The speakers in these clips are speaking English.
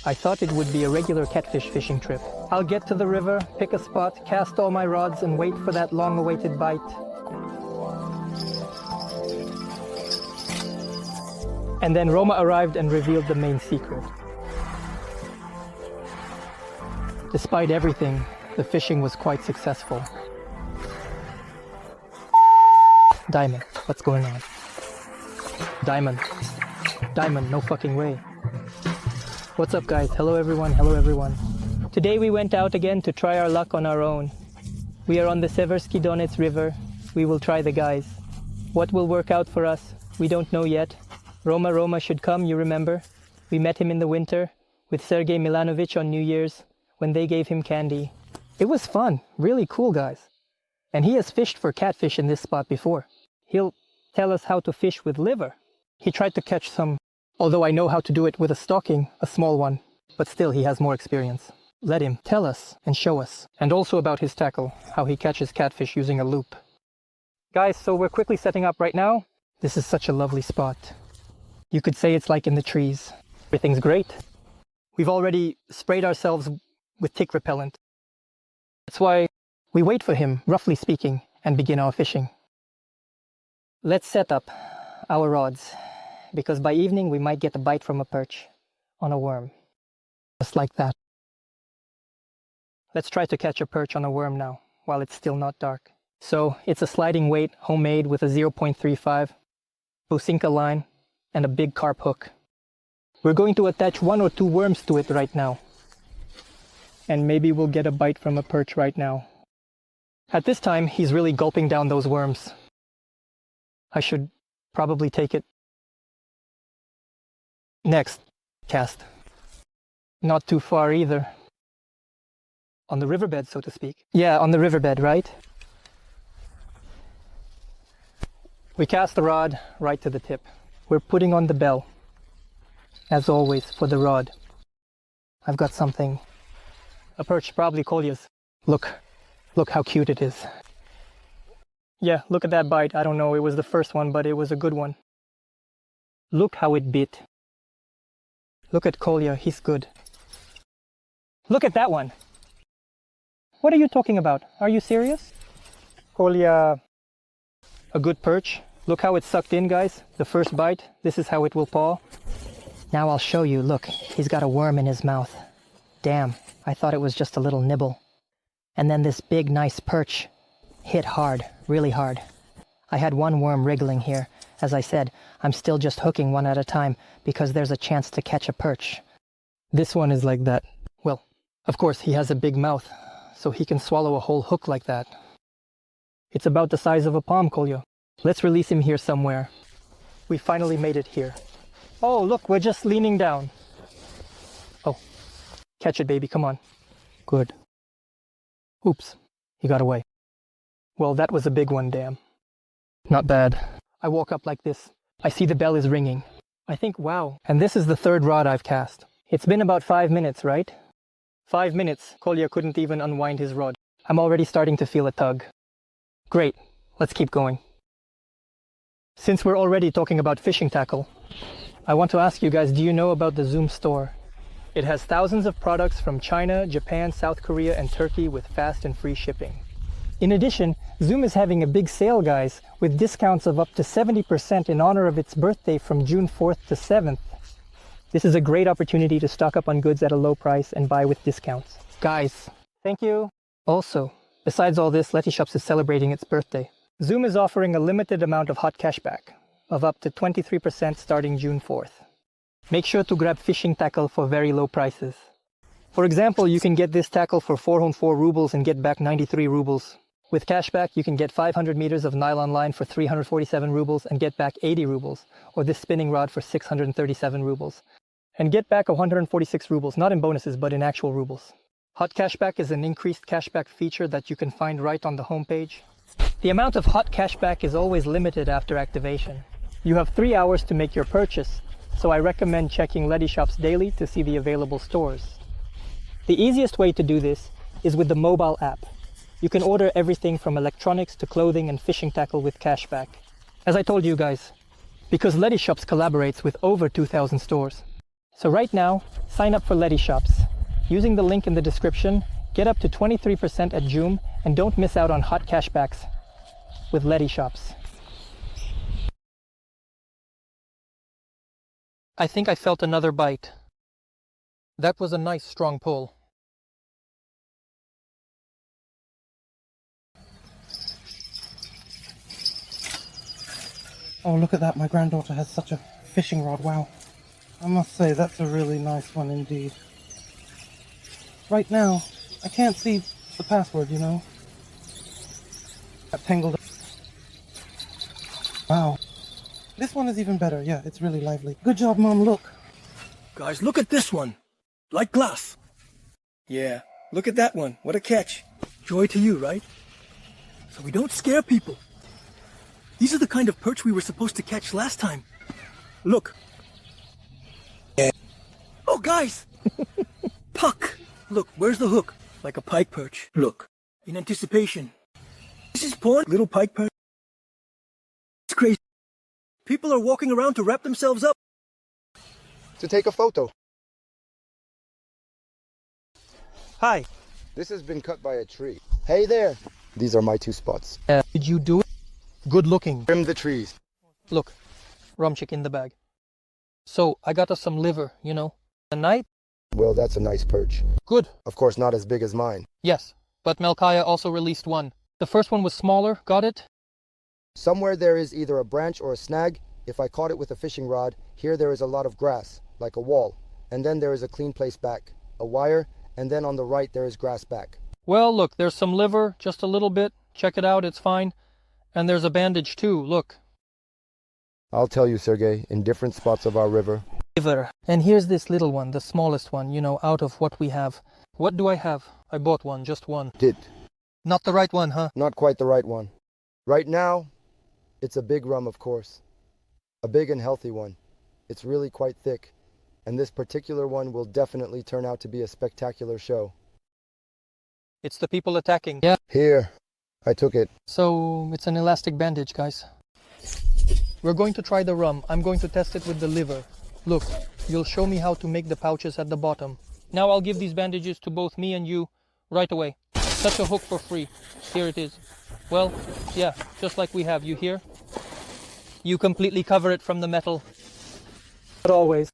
I thought it would be a regular catfish fishing trip. I'll get to the river, pick a spot, cast all my rods, and wait for that long-awaited bite. And then Roma arrived and revealed the main secret. Despite everything, the fishing was quite successful. Diamond, what's going on? Diamond, no fucking way. What's up guys? Hello everyone. Today we went out again to try our luck on our own. We are on the Seversky Donets River. We will try the guys. What will work out for us? We don't know yet. Roma should come, you remember? We met him in the winter with Sergei Milanovich on New Year's when they gave him candy. It was fun, really cool guys. And he has fished for catfish in this spot before. He'll tell us how to fish with liver. He tried to catch some, although I know how to do it with a stocking, a small one, but still he has more experience. Let him tell us and show us. And also about his tackle, how he catches catfish using a loop. Guys, so we're quickly setting up right now. This is such a lovely spot. You could say it's like in the trees. Everything's great. We've already sprayed ourselves with tick repellent. That's why we wait for him, roughly speaking, and begin our fishing. Let's set up our rods, because by evening we might get a bite from a perch on a worm. Just like that. Let's try to catch a perch on a worm now, while it's still not dark. So, it's a sliding weight, homemade with a 0.35, Bosinka line, and a big carp hook. We're going to attach 1 or 2 worms to it right now. And maybe we'll get a bite from a perch right now. At this time, he's really gulping down those worms. I should probably take it. Next, cast. Not too far either. On the riverbed, so to speak. Yeah, on the riverbed, right? We cast the rod right to the tip. We're putting on the bell, as always, for the rod. I've got something. A perch, probably Kolya's. Look how cute it is. Yeah, look at that bite. I don't know, it was the first one, but it was a good one. Look how it bit. Look at Kolya, he's good. Look at that one. What are you talking about? Are you serious? Kolya, a good perch. Look how it's sucked in, guys. The first bite, this is how it will paw. Now I'll show you, look, he's got a worm in his mouth. Damn, I thought it was just a little nibble. And then this big, nice perch hit hard, really hard. I had one worm wriggling here. As I said, I'm still just hooking one at a time because there's a chance to catch a perch. This one is like that. Well, of course, he has a big mouth, so he can swallow a whole hook like that. It's about the size of a palm, Kolya. Let's release him here somewhere. We finally made it here. Oh, look, we're just leaning down. Oh, catch it, baby, come on. Good. Oops, he got away. Well, that was a big one, damn. Not bad. I walk up like this. I see the bell is ringing. I think, wow. And this is the third rod I've cast. It's been about 5 minutes, right? 5 minutes, Kolya couldn't even unwind his rod. I'm already starting to feel a tug. Great, let's keep going. Since we're already talking about fishing tackle, I want to ask you guys, do you know about the Zoom store? It has thousands of products from China, Japan, South Korea, and Turkey with fast and free shipping. In addition, Zoom is having a big sale, guys, with discounts of up to 70% in honor of its birthday from June 4th to 7th. This is a great opportunity to stock up on goods at a low price and buy with discounts. Guys, thank you. Also, besides all this, Letyshops is celebrating its birthday. Zoom is offering a limited amount of hot cashback of up to 23% starting June 4th. Make sure to grab fishing tackle for very low prices. For example, you can get this tackle for 404 rubles and get back 93 rubles. With cashback, you can get 500 meters of nylon line for 347 rubles and get back 80 rubles, or this spinning rod for 637 rubles. And get back 146 rubles, not in bonuses, but in actual rubles. Hot cashback is an increased cashback feature that you can find right on the homepage. The amount of hot cashback is always limited after activation. You have 3 hours to make your purchase, so I recommend checking Letyshops daily to see the available stores. The easiest way to do this is with the mobile app. You can order everything from electronics to clothing and fishing tackle with cashback. As I told you guys, because Letyshops collaborates with over 2,000 stores, So right now, sign up for Letty Shops. Using the link in the description, get up to 23% at Joom and don't miss out on hot cashbacks with Letty Shops. I think I felt another bite. That was a nice strong pull. Oh, look at that. My granddaughter has such a fishing rod. Wow. I must say, that's a really nice one indeed. Right now, I can't see the password, you know. Got tangled up. Wow. This one is even better. Yeah, it's really lively. Good job, Mom. Look. Guys, look at this one. Like glass. Yeah, look at that one. What a catch. Joy to you, right? So we don't scare people. These are the kind of perch we were supposed to catch last time. Look. Oh, guys! Puck! Look, where's the hook? Like a pike perch. Look. In anticipation. This is porn, little pike perch. It's crazy. People are walking around to wrap themselves up. To take a photo. Hi. This has been cut by a tree. Hey there. These are my two spots. Did you do it? Good looking. Trim the trees. Look, rumchick in the bag. So, I got us some liver, you know. A night? Well, that's a nice perch. Good. Of course, not as big as mine. Yes, but Melkaya also released one. The first one was smaller, got it? Somewhere there is either a branch or a snag. If I caught it with a fishing rod, here there is a lot of grass, like a wall. And then there is a clean place back, a wire, and then on the right there is grass back. Well, look, there's some liver, just a little bit. Check it out, it's fine. And there's a bandage too, look. I'll tell you, Sergey, in different spots of our river. Liver. And here's this little one, the smallest one, you know, out of what we have. What do I have? I bought one, just one. Did. Not the right one, huh? Not quite the right one. Right now, it's a big rum, of course. A big and healthy one. It's really quite thick. And this particular one will definitely turn out to be a spectacular show. It's the people attacking. Yeah. Here, I took it. So, it's an elastic bandage, guys. We're going to try the rum. I'm going to test it with the liver. Look, you'll show me how to make the pouches at the bottom. Now I'll give these bandages to both me and you right away. Such a hook for free. Here it is. Well, yeah, just like we have. You hear? You completely cover it from the metal. But always.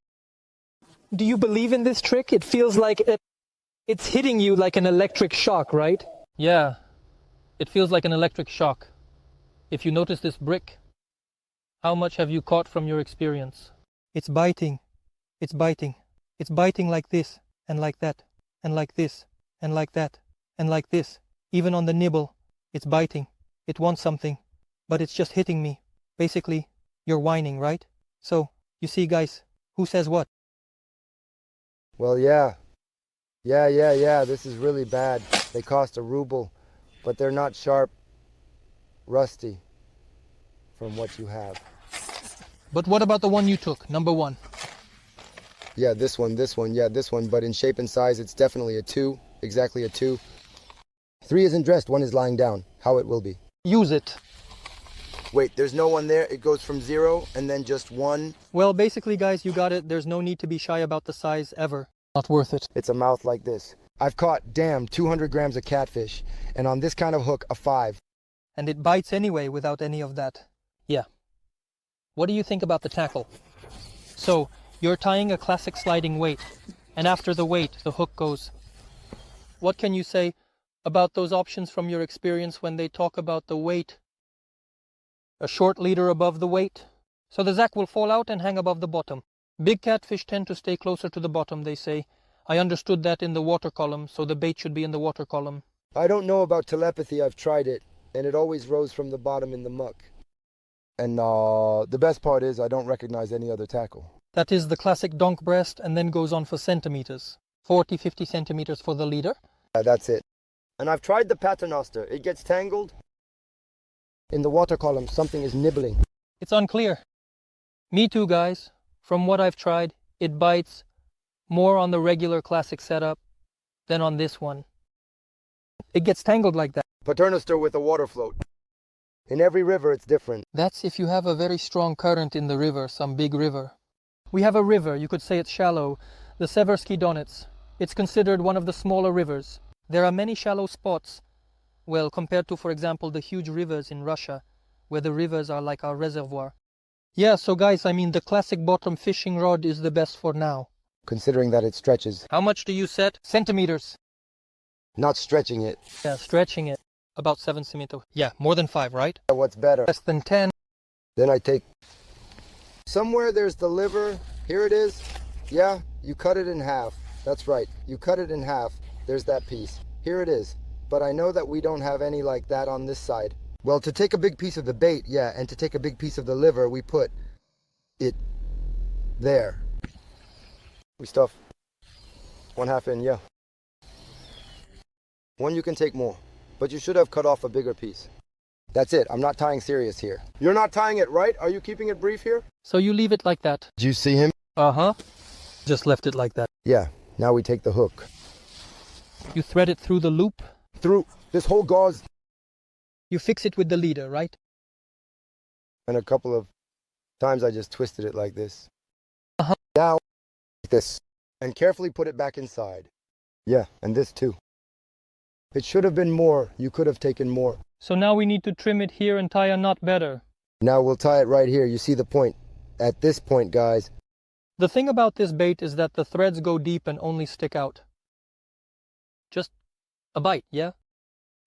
Do you believe in this trick? It feels like it's hitting you like an electric shock, right? Yeah, it feels like an electric shock. If you notice this brick, how much have you caught from your experience? It's biting. It's biting. It's biting like this, and like that, and like this, and like that, and like this. Even on the nibble, it's biting. It wants something, but it's just hitting me. Basically, you're whining, right? So, you see, guys, who says what? Well, yeah. Yeah, this is really bad. They cost a ruble, but they're not sharp, rusty, from what you have. But what about the one you took, number one? Yeah, this one, yeah, this one, but in shape and size, it's definitely a 2, exactly a 2. 3 isn't dressed, 1 is lying down, how it will be. Use it. Wait, there's no one there, it goes from 0, and then just 1. Well, basically, guys, you got it. There's no need to be shy about the size, ever. Not worth it. It's a mouth like this. I've caught, 200 grams of catfish, and on this kind of hook, a 5. And it bites anyway without any of that. Yeah. What do you think about the tackle? So, you're tying a classic sliding weight, and after the weight, the hook goes. What can you say about those options from your experience when they talk about the weight? A short leader above the weight? So the zac will fall out and hang above the bottom. Big catfish tend to stay closer to the bottom, they say. I understood that in the water column, so the bait should be in the water column. I don't know about telepathy, I've tried it, and it always rose from the bottom in the muck. And the best part is I don't recognize any other tackle. That is the classic donk breast and then goes on for centimeters. 40, 50 centimeters for the leader. Yeah, that's it. And I've tried the paternoster. It gets tangled. In the water column, something is nibbling. It's unclear. Me too, guys. From what I've tried, it bites more on the regular classic setup than on this one. It gets tangled like that. Paternoster with a water float. In every river, it's different. That's if you have a very strong current in the river, some big river. We have a river, you could say it's shallow, the Seversky Donets. It's considered one of the smaller rivers. There are many shallow spots, well, compared to, for example, the huge rivers in Russia, where the rivers are like our reservoir. Yeah, so guys, I mean, the classic bottom fishing rod is the best for now. Considering that it stretches. How much do you set? Centimeters. Not stretching it. Yeah, stretching it. About 7 centimeters. Yeah, more than 5, right? What's better? Less than 10. Then I take... Somewhere there's the liver. Here it is. Yeah, you cut it in half. That's right. You cut it in half. There's that piece. Here it is. But I know that we don't have any like that on this side. Well, to take a big piece of the bait, yeah, and to take a big piece of the liver, we put it there. We stuff 1/2 in, yeah. One you can take more, but you should have cut off a bigger piece. That's it. I'm not tying serious here. You're not tying it, right? Are you keeping it brief here? So you leave it like that? Did you see him? Uh-huh. Just left it like that. Yeah. Now we take the hook. You thread it through the loop? Through this whole gauze. You fix it with the leader, right? And a couple of times I just twisted it like this. Uh-huh. Now, like this. And carefully put it back inside. Yeah, and this too. It should have been more. You could have taken more. So now we need to trim it here and tie a knot better. Now we'll tie it right here. You see the point. At this point, guys. The thing about this bait is that the threads go deep and only stick out. Just a bite, yeah?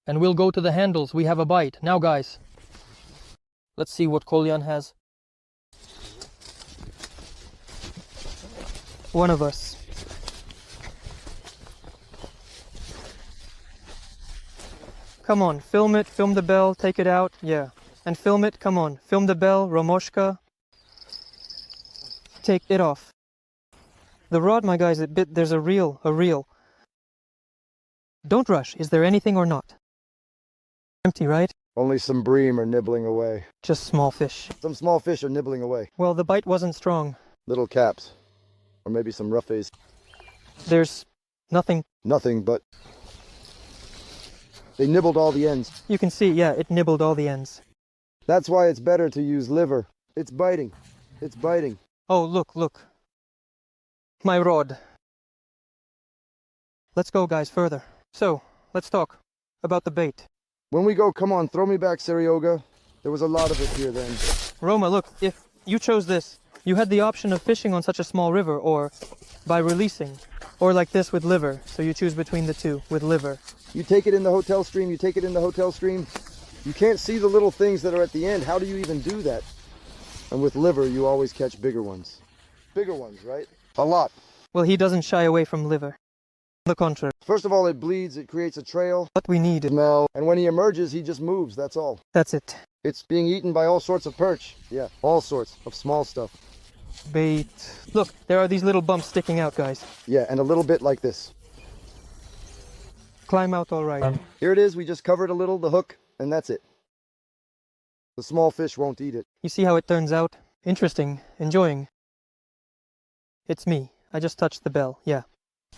And we'll go to the handles. We have a bite. Now, guys, let's see what Kolyan has. One of us. Come on, film it, film the bell, take it out, yeah. And film it, come on, film the bell, Romoshka. Take it off. The rod, my guys, there's a reel. Don't rush, is there anything or not? Empty, right? Only some bream are nibbling away. Just small fish. Some small fish are nibbling away. Well, the bite wasn't strong. Little caps. Or maybe some roughies. There's nothing. Nothing, but they nibbled all the ends. You can see, yeah, it nibbled all the ends. That's why it's better to use liver. It's biting. It's biting. Oh, look. My rod. Let's go, guys, further. So, let's talk about the bait. When we go, come on, throw me back, Seryoga. There was a lot of it here then. Roma, look, if you chose this, you had the option of fishing on such a small river, or by releasing, or like this with liver. So you choose between the two, with liver. You take it in the hotel stream, you take it in the hotel stream. You can't see the little things that are at the end. How do you even do that? And with liver, you always catch bigger ones. Bigger ones, right? A lot. Well, he doesn't shy away from liver. On the contrary. First of all, it bleeds, it creates a trail. What we need. Smell. And when he emerges, he just moves, that's all. That's it. It's being eaten by all sorts of perch. Yeah, all sorts of small stuff. Bait. Look, there are these little bumps sticking out, guys. Yeah, and a little bit like this. Climb out all right. Here it is, we just covered a little, the hook, and that's it. The small fish won't eat it. You see how it turns out? Interesting. Enjoying. It's me. I just touched the bell. Yeah.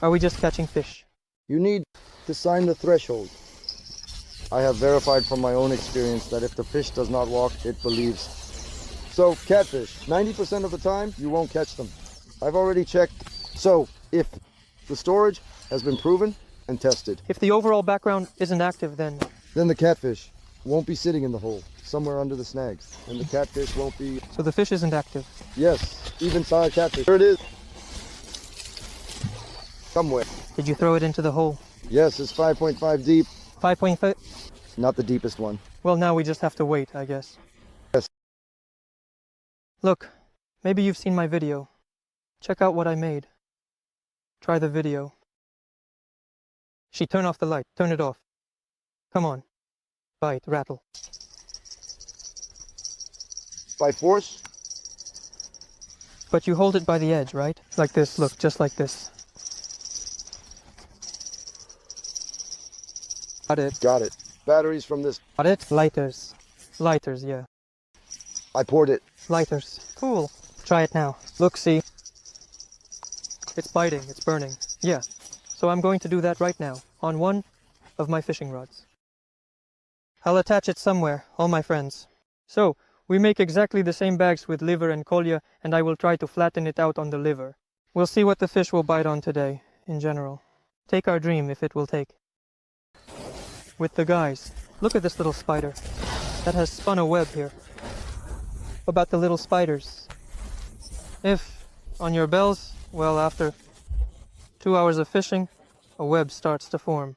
Are we just catching fish? You need to sign the threshold. I have verified from my own experience that if the fish does not walk, it believes. So, catfish, 90% of the time, you won't catch them. I've already checked. So, if the storage has been proven and tested. If the overall background isn't active, then the catfish won't be sitting in the hole, somewhere under the snags. And the catfish won't be... So the fish isn't active? Yes, even size catfish. Here it is. Somewhere. Did you throw it into the hole? Yes, it's 5.5 deep. 5.5? Not the deepest one. Well, now we just have to wait, I guess. Yes. Look, maybe you've seen my video. Check out what I made. Try the video. Turn off the light. Turn it off. Come on. Bite, rattle. By force? But you hold it by the edge, right? Like this, look, just like this. Got it. Got it. Batteries from this. Got it? Lighters. Lighters, yeah. I poured it. Lighters. Cool. Try it now. Look, see? It's biting, it's burning. Yeah. So I'm going to do that right now, on one of my fishing rods. I'll attach it somewhere, all my friends. So, We make exactly the same bags with liver and kolya, and I will try to flatten it out on the liver. We'll see what the fish will bite on today, in general. Take our dream if it will take. With the guys. Look at this little spider. That has spun a web here. About the little spiders. If on your bells, well, after 2 hours of fishing, a web starts to form.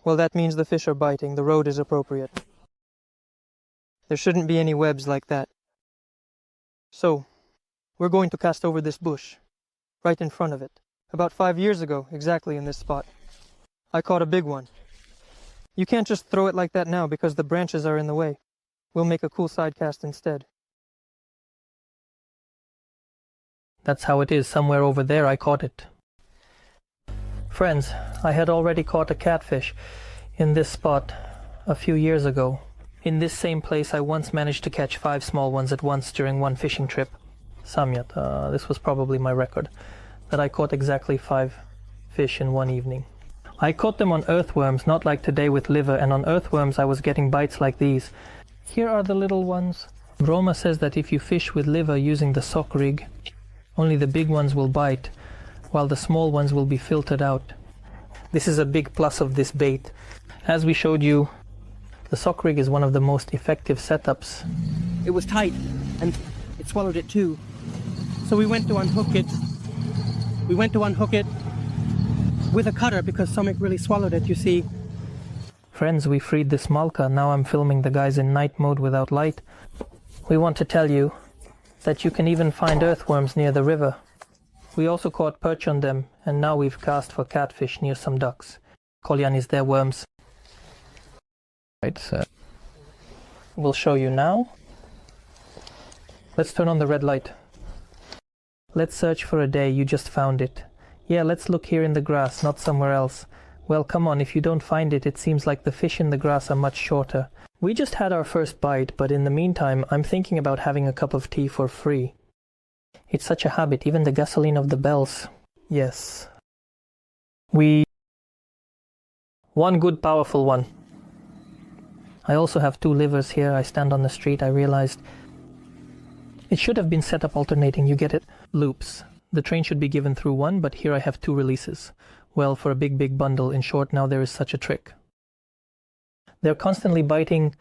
Well, that means the fish are biting. The rode is appropriate. There shouldn't be any webs like that. So, we're going to cast over this bush, right in front of it. About 5 years ago, exactly in this spot, I caught a big one. You can't just throw it like that now because the branches are in the way. We'll make a cool side cast instead. That's how it is. Somewhere over there I caught it. Friends, I had already caught a catfish in this spot a few years ago. In this same place I once managed to catch 5 small ones at once during one fishing trip. Samyat, this was probably my record, that I caught exactly 5 fish in one evening. I caught them on earthworms, not like today with liver, and on earthworms I was getting bites like these. Here are the little ones. Roma says that if you fish with liver using the sock rig, only the big ones will bite, while the small ones will be filtered out. This is a big plus of this bait. As we showed you, the sock rig is one of the most effective setups. It was tight, and it swallowed it too. So we went to unhook it. With a cutter because Samik really swallowed it, you see. Friends, we freed this malka. Now I'm filming the guys in night mode without light. We want to tell you that you can even find earthworms near the river. We also caught perch on them, and now we've cast for catfish near some ducks. Kolyan is their worms. Right, so we'll show you now. Let's turn on the red light. Let's search for a day. You just found it. Yeah, let's look here in the grass, not somewhere else. Well, come on, if you don't find it, it seems like the fish in the grass are much shorter. We just had our first bite, but in the meantime, I'm thinking about having a cup of tea for free. It's such a habit, even the gasoline of the bells. Yes. One good, powerful one. I also have 2 livers here. I stand on the street, I realized it should have been set up alternating, you get it? Loops. The train should be given through one, but here I have 2 releases. Well, for a big bundle, in short, now there is such a trick. They're constantly biting.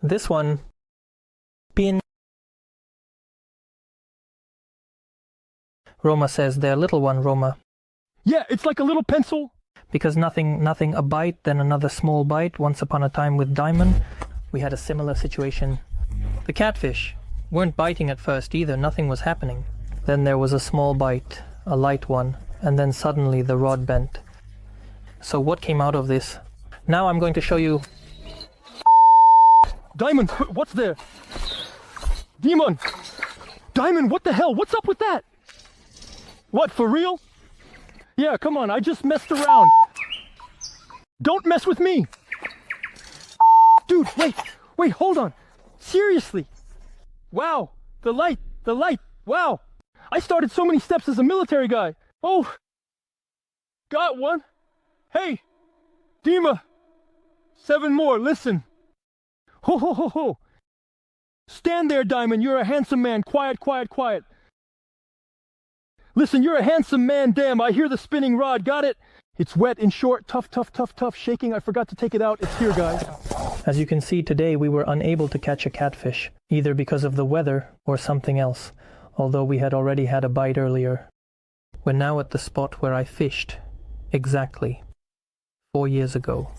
This one, pin. Roma says, their little one, Roma. Yeah, it's like a little pencil. Because nothing, a bite, then another small bite. Once upon a time with Diamond, we had a similar situation. The catfish weren't biting at first either, nothing was happening. Then there was a small bite, a light one, and then suddenly the rod bent. So what came out of this? Now I'm going to show you. Diamond, what's there? Demon! Diamond, what the hell? What's up with that? What, for real? Yeah, come on, I just messed around. Don't mess with me! Dude, wait, hold on. Seriously. Wow, the light, wow. I started so many steps as a military guy. Oh, got one. Hey, Dima, 7 more, listen. Ho, ho, ho, ho. Stand there, Diamond, you're a handsome man. Quiet. Listen, you're a handsome man, damn, I hear the spinning rod, got it? It's wet and short, tough, shaking, I forgot to take it out, it's here, guys. As you can see today, we were unable to catch a catfish, either because of the weather or something else, although we had already had a bite earlier. We're now at the spot where I fished, exactly 4 years ago.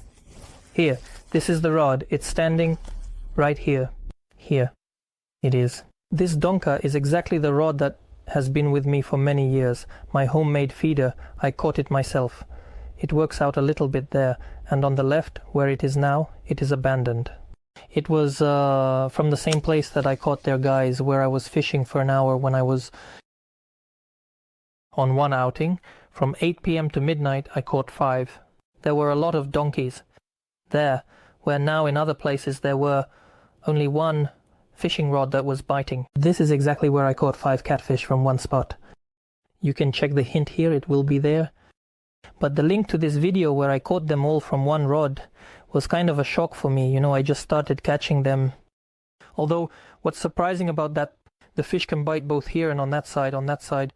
Here, this is the rod, it's standing right here. Here, it is. This donka is exactly the rod that has been with me for many years, my homemade feeder. I caught it myself. It works out a little bit there, and on the left, where it is now, it is abandoned. It was from the same place that I caught their guys, where I was fishing for an hour when I was on one outing. From 8 p.m. to midnight, I caught 5. There were a lot of donkeys. There, where now in other places there were only one fishing rod that was biting. This is exactly where I caught 5 catfish from one spot. You can check the hint here, it will be there. But the link to this video where I caught them all from one rod was kind of a shock for me. You know, I just started catching them. Although, what's surprising about that, the fish can bite both here and on that side.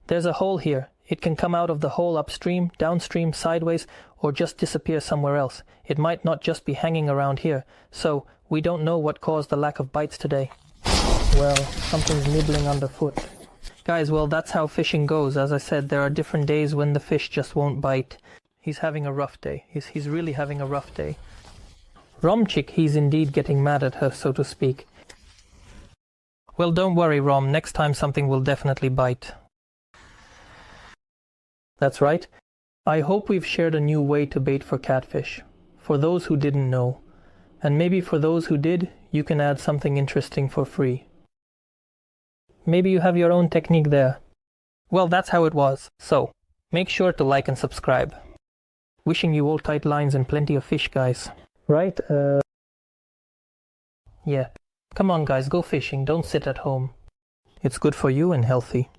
There's a hole here. It can come out of the hole upstream, downstream, sideways, or just disappear somewhere else. It might not just be hanging around here. So, we don't know what caused the lack of bites today. Well, something's nibbling underfoot. Guys, well, that's how fishing goes. As I said, there are different days when the fish just won't bite. He's having a rough day. He's really having a rough day. Romchik, he's indeed getting mad at her, so to speak. Well, don't worry, Rom. Next time something will definitely bite. That's right. I hope we've shared a new way to bait for catfish. For those who didn't know. And maybe for those who did, you can add something interesting for free. Maybe you have your own technique there. Well, that's how it was. So, make sure to like and subscribe. Wishing you all tight lines and plenty of fish, guys. Right? Yeah. Come on, guys, go fishing. Don't sit at home. It's good for you and healthy.